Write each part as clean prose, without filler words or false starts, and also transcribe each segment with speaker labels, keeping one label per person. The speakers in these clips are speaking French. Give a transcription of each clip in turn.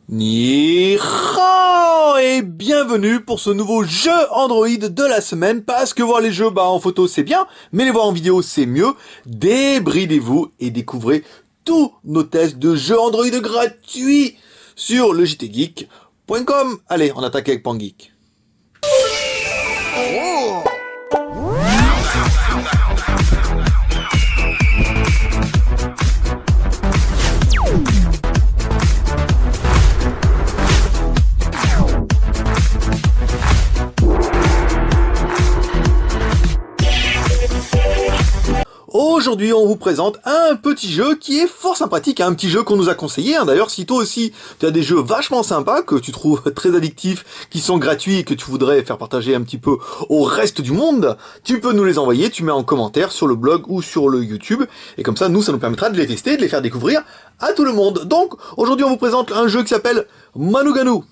Speaker 1: Ni hao et bienvenue pour ce nouveau jeu Android de la semaine, parce que voir les jeux en photo c'est bien, mais les voir en vidéo c'est mieux. Débridez-vous et découvrez tous nos tests de jeux Android gratuits sur le jtgeek.com. Allez, on attaque avec PanGeek. Aujourd'hui, on vous présente un petit jeu qui est fort sympathique, un petit jeu qu'on nous a conseillé. D'ailleurs, si toi aussi, tu as des jeux vachement sympas, que tu trouves très addictifs, qui sont gratuits et que tu voudrais faire partager un petit peu au reste du monde, tu peux nous les envoyer, tu mets en commentaire sur le blog ou sur le YouTube, et comme ça, nous, ça nous permettra de les tester et de les faire découvrir à tout le monde. Donc, aujourd'hui, on vous présente un jeu qui s'appelle Manoganu.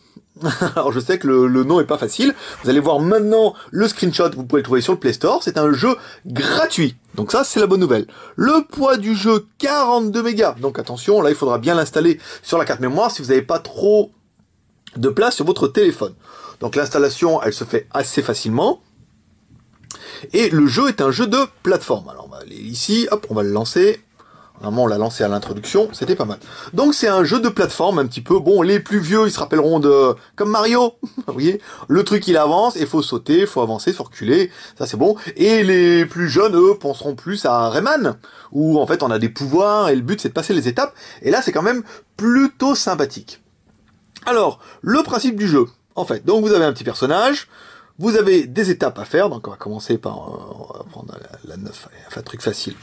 Speaker 1: Alors je sais que le nom est pas facile, vous allez voir maintenant le screenshot, vous pouvez le trouver sur le Play Store, c'est un jeu gratuit, donc ça c'est la bonne nouvelle. Le poids du jeu 42 mégas, donc attention, là il faudra bien l'installer sur la carte mémoire si vous n'avez pas trop de place sur votre téléphone. Donc l'installation elle se fait assez facilement, et le jeu est un jeu de plateforme. Alors on va aller ici, hop, on va le lancer. Normalement, on l'a lancé à l'introduction, c'était pas mal. Donc c'est un jeu de plateforme un petit peu, bon, les plus vieux, ils se rappelleront de... comme Mario, vous voyez, le truc il avance, et faut sauter, faut avancer, faut reculer, ça c'est bon. Et les plus jeunes, eux, penseront plus à Rayman, où en fait on a des pouvoirs, et le but c'est de passer les étapes, et là c'est quand même plutôt sympathique. Alors, le principe du jeu, en fait, donc vous avez un petit personnage, vous avez des étapes à faire, donc on va commencer par... on va prendre la 9, allez, enfin, un truc facile.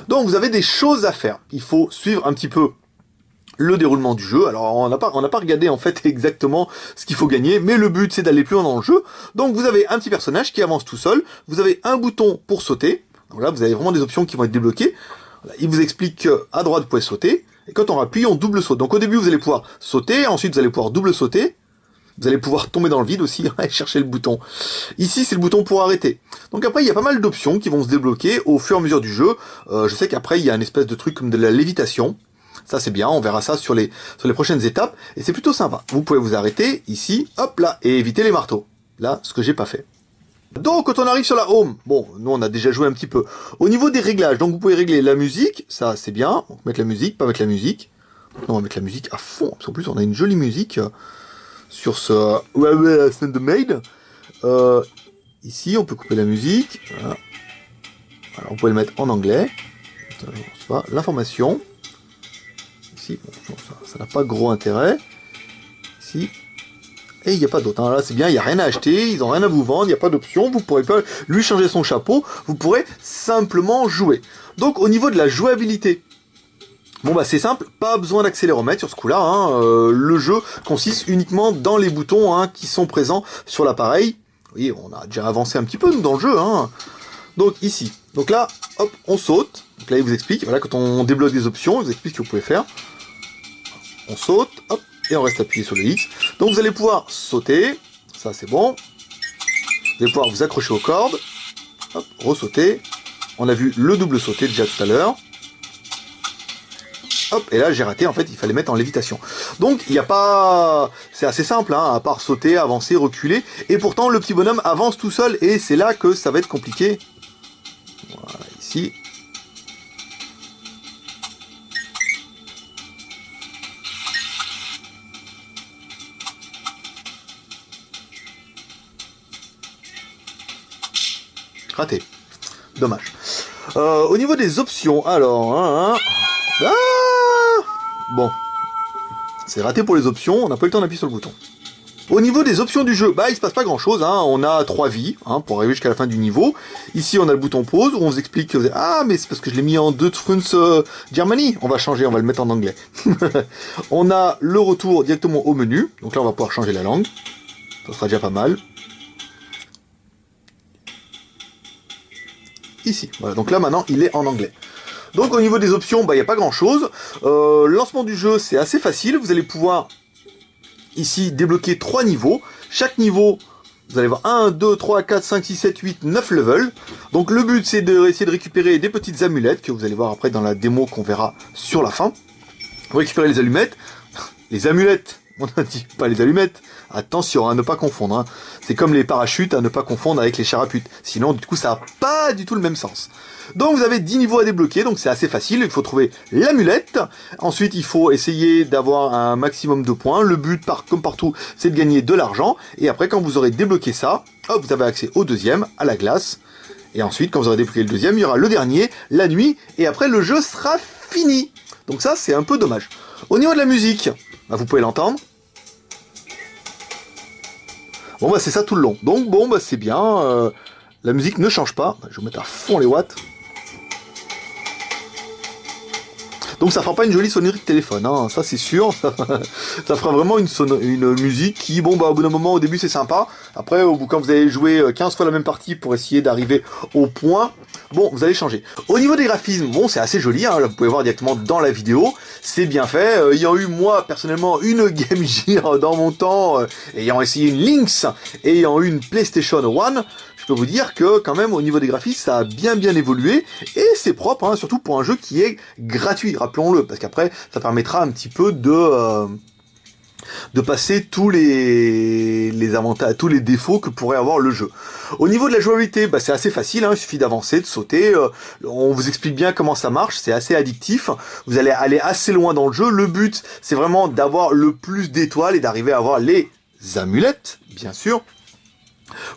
Speaker 1: Donc vous avez des choses à faire, il faut suivre un petit peu le déroulement du jeu. Alors on n'a pas regardé en fait exactement ce qu'il faut gagner, mais le but c'est d'aller plus loin dans le jeu. Donc vous avez un petit personnage qui avance tout seul, vous avez un bouton pour sauter, donc là vous avez vraiment des options qui vont être débloquées. Voilà, il vous explique qu'à droite vous pouvez sauter, et quand on appuie on double saute. Donc au début vous allez pouvoir sauter, ensuite vous allez pouvoir double sauter, vous allez pouvoir tomber dans le vide aussi et chercher le bouton. Ici, c'est le bouton pour arrêter. Donc après, il y a pas mal d'options qui vont se débloquer au fur et à mesure du jeu. Je sais qu'après, il y a une espèce de truc comme de la lévitation. Ça, c'est bien. On verra ça sur les prochaines étapes. Et c'est plutôt sympa. Vous pouvez vous arrêter ici, hop là, et éviter les marteaux. Là, ce que j'ai pas fait. Donc, quand on arrive sur la home, bon, nous, on a déjà joué un petit peu. Au niveau des réglages, donc vous pouvez régler la musique. Ça, c'est bien. Donc, mettre la musique, pas mettre la musique. Non, on va mettre la musique à fond. Parce qu'en plus, on a une jolie musique sur ce Huawei Send Made. Ici, on peut couper la musique. Voilà. Alors, on peut le mettre en anglais. L'information. Ici, bon, ça n'a pas gros intérêt. Ici. Et il n'y a pas d'autre. Là, c'est bien, il n'y a rien à acheter, ils n'ont rien à vous vendre, il n'y a pas d'option. Vous ne pourrez pas lui changer son chapeau. Vous pourrez simplement jouer. Donc, au niveau de la jouabilité, bon bah c'est simple, pas besoin d'accéléromètre sur ce coup-là, le jeu consiste uniquement dans les boutons qui sont présents sur l'appareil. Vous voyez, on a déjà avancé un petit peu nous dans le jeu. Donc ici, donc là, hop, on saute. Donc là il vous explique, voilà, quand on débloque des options, il vous explique ce que vous pouvez faire. On saute, hop, et on reste appuyé sur le X. Donc vous allez pouvoir sauter, ça c'est bon. Vous allez pouvoir vous accrocher aux cordes, hop, ressauter. On a vu le double sauter déjà tout à l'heure. Hop, et là j'ai raté, en fait il fallait mettre en lévitation. Donc il n'y a pas... c'est assez simple, à part sauter, avancer, reculer, et pourtant le petit bonhomme avance tout seul, et c'est là que ça va être compliqué. Voilà, ici. Raté. Dommage. Au niveau des options, alors... Bon, c'est raté pour les options, on n'a pas eu le temps d'appuyer sur le bouton. Au niveau des options du jeu, il se passe pas grand chose, on a 3 vies, pour arriver jusqu'à la fin du niveau. Ici on a le bouton pause, où on vous explique que ah mais c'est parce que je l'ai mis en Deutschland Germany, on va changer, on va le mettre en anglais. On a le retour directement au menu, donc là on va pouvoir changer la langue, ça sera déjà pas mal. Ici, voilà, donc là maintenant il est en anglais. Donc au niveau des options, il n'y a pas grand chose. Lancement du jeu, c'est assez facile. Vous allez pouvoir ici débloquer 3 niveaux. Chaque niveau, vous allez voir 1, 2, 3, 4, 5, 6, 7, 8, 9 levels. Donc le but c'est d'essayer de récupérer des petites amulettes que vous allez voir après dans la démo qu'on verra sur la fin. Vous récupérez les allumettes. les amulettes. On a dit pas les allumettes. Attention à ne pas confondre. Hein. C'est comme les parachutes à ne pas confondre avec les charaputes. Sinon, du coup, ça n'a pas du tout le même sens. Donc, vous avez 10 niveaux à débloquer. Donc, c'est assez facile. Il faut trouver l'amulette. Ensuite, il faut essayer d'avoir un maximum de points. Le but, comme partout, c'est de gagner de l'argent. Et après, quand vous aurez débloqué ça, hop, vous avez accès au deuxième, à la glace. Et ensuite, quand vous aurez débloqué le deuxième, il y aura le dernier, la nuit. Et après, le jeu sera fini. Donc ça, c'est un peu dommage. Au niveau de la musique, bah, vous pouvez l'entendre. Bon bah c'est ça tout le long. Donc bon bah c'est bien. La musique ne change pas. Je vais mettre à fond les watts. Donc ça fera pas une jolie sonnerie de téléphone, hein, ça c'est sûr. Ça fera vraiment une musique qui, bon bah au bout d'un moment, au début c'est sympa. Après, quand vous allez jouer 15 fois la même partie pour essayer d'arriver au point, bon, vous allez changer. Au niveau des graphismes, bon, c'est assez joli, hein, là, vous pouvez voir directement dans la vidéo. C'est bien fait. Ayant eu, moi, personnellement, une Game Gear dans mon temps, ayant essayé une Lynx, ayant eu une PlayStation 1, je peux vous dire que, quand même, au niveau des graphismes, ça a bien évolué. Et c'est propre, hein, surtout pour un jeu qui est gratuit, rappelons-le. Parce qu'après, ça permettra un petit peu de passer tous les avantages, tous les défauts que pourrait avoir le jeu. Au niveau de la jouabilité, bah, c'est assez facile, hein, il suffit d'avancer, de sauter, on vous explique bien comment ça marche, c'est assez addictif, vous allez aller assez loin dans le jeu, le but c'est vraiment d'avoir le plus d'étoiles et d'arriver à avoir les amulettes, bien sûr,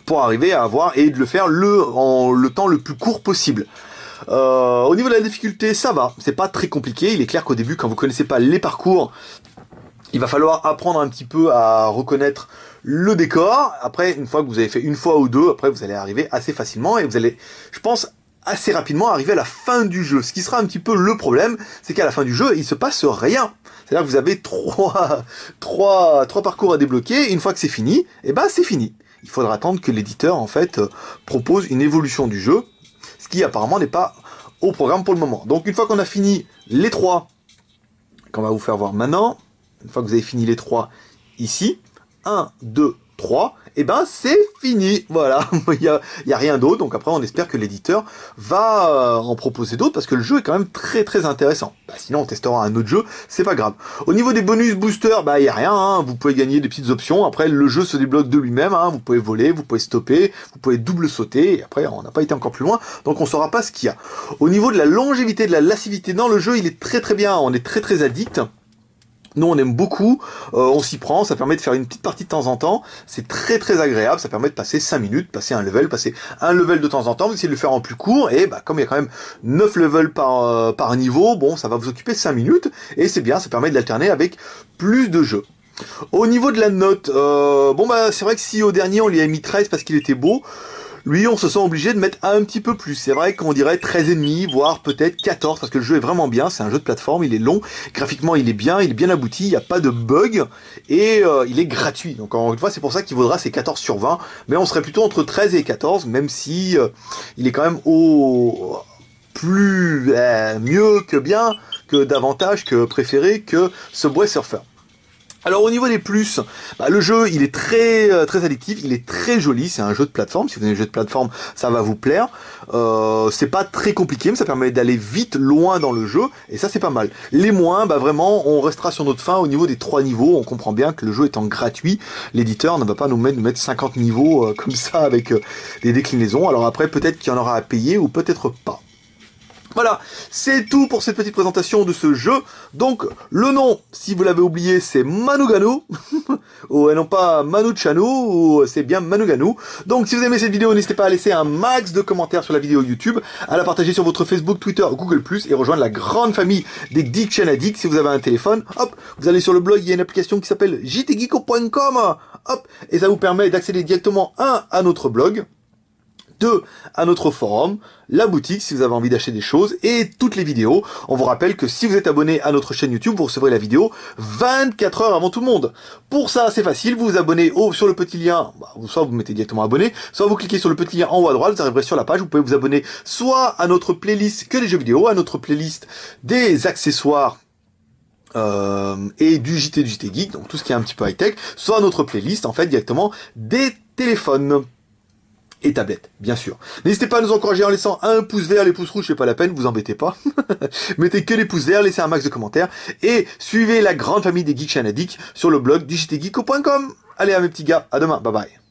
Speaker 1: pour arriver à avoir et de le faire en le temps le plus court possible. Au niveau de la difficulté, ça va, c'est pas très compliqué, il est clair qu'au début, quand vous connaissez pas les parcours, il va falloir apprendre un petit peu à reconnaître le décor. Après, une fois que vous avez fait une fois ou deux, après vous allez arriver assez facilement et vous allez, je pense, assez rapidement arriver à la fin du jeu. Ce qui sera un petit peu le problème, c'est qu'à la fin du jeu, il se passe rien. C'est-à-dire que vous avez trois parcours à débloquer. Et une fois que c'est fini, et ben c'est fini. Il faudra attendre que l'éditeur, en fait, propose une évolution du jeu, ce qui apparemment n'est pas au programme pour le moment. Donc une fois qu'on a fini les trois, qu'on va vous faire voir maintenant, une fois que vous avez fini les trois ici, 1, 2, 3, et ben c'est fini, voilà, il y a rien d'autre, donc après on espère que l'éditeur va en proposer d'autres, parce que le jeu est quand même très intéressant. Bah, sinon on testera un autre jeu, c'est pas grave. Au niveau des bonus boosters, bah il y a rien, hein, vous pouvez gagner des petites options, après le jeu se débloque de lui-même, hein, vous pouvez voler, vous pouvez stopper, vous pouvez double sauter, et après on n'a pas été encore plus loin, donc on saura pas ce qu'il y a. Au niveau de la longévité, de la lascivité dans le jeu, il est très bien, on est très addict. Nous on aime beaucoup, on s'y prend, ça permet de faire une petite partie de temps en temps, c'est très agréable, ça permet de passer 5 minutes, passer un level de temps en temps, vous essayez de le faire en plus court, et bah comme il y a quand même 9 levels par niveau, bon ça va vous occuper 5 minutes, et c'est bien, ça permet de l'alterner avec plus de jeux. Au niveau de la note, bon bah c'est vrai que si au dernier on lui a mis 13 parce qu'il était beau, lui, on se sent obligé de mettre un petit peu plus. C'est vrai qu'on dirait 13,5, voire peut-être 14, parce que le jeu est vraiment bien. C'est un jeu de plateforme, il est long. Graphiquement, il est bien abouti, il n'y a pas de bug. Et il est gratuit. Donc, encore une fois, c'est pour ça qu'il vaudra ses 14 sur 20. Mais on serait plutôt entre 13 et 14, même si il est quand même mieux que bien, que davantage, que préféré que Subway Surfer. Alors au niveau des plus, bah, le jeu il est très addictif, il est très joli, c'est un jeu de plateforme, si vous avez un jeu de plateforme ça va vous plaire, c'est pas très compliqué mais ça permet d'aller vite loin dans le jeu et ça c'est pas mal. Les moins, bah vraiment on restera sur notre fin au niveau des 3 niveaux, on comprend bien que le jeu étant gratuit, l'éditeur ne va pas nous mettre 50 niveaux comme ça avec des déclinaisons, alors après peut-être qu'il y en aura à payer ou peut-être pas. Voilà, c'est tout pour cette petite présentation de ce jeu. Donc, le nom, si vous l'avez oublié, c'est Manuganu, ou non pas Manuchanu, ou c'est bien Manuganu. Donc, si vous aimez cette vidéo, n'hésitez pas à laisser un max de commentaires sur la vidéo YouTube, à la partager sur votre Facebook, Twitter, Google+, et rejoindre la grande famille des Geek Chain Addicts. Si vous avez un téléphone, hop, vous allez sur le blog, il y a une application qui s'appelle jtgeeko.com, hop, et ça vous permet d'accéder directement, à notre blog, 2 à notre forum, la boutique si vous avez envie d'acheter des choses et toutes les vidéos. On vous rappelle que si vous êtes abonné à notre chaîne YouTube, vous recevrez la vidéo 24 heures avant tout le monde. Pour ça, c'est facile, vous vous abonnez sur le petit lien, soit vous mettez directement abonné, soit vous cliquez sur le petit lien en haut à droite, vous arriverez sur la page, vous pouvez vous abonner soit à notre playlist que des jeux vidéo, à notre playlist des accessoires et du JT Geek, donc tout ce qui est un petit peu high-tech, soit à notre playlist en fait directement des téléphones. et tablette, bien sûr. N'hésitez pas à nous encourager en laissant un pouce vert, les pouces rouges, c'est pas la peine, vous embêtez pas. Mettez que les pouces verts, laissez un max de commentaires, et suivez la grande famille des Geeks chez Anadik sur le blog digitgeeko.com. Allez, à mes petits gars, à demain, bye bye.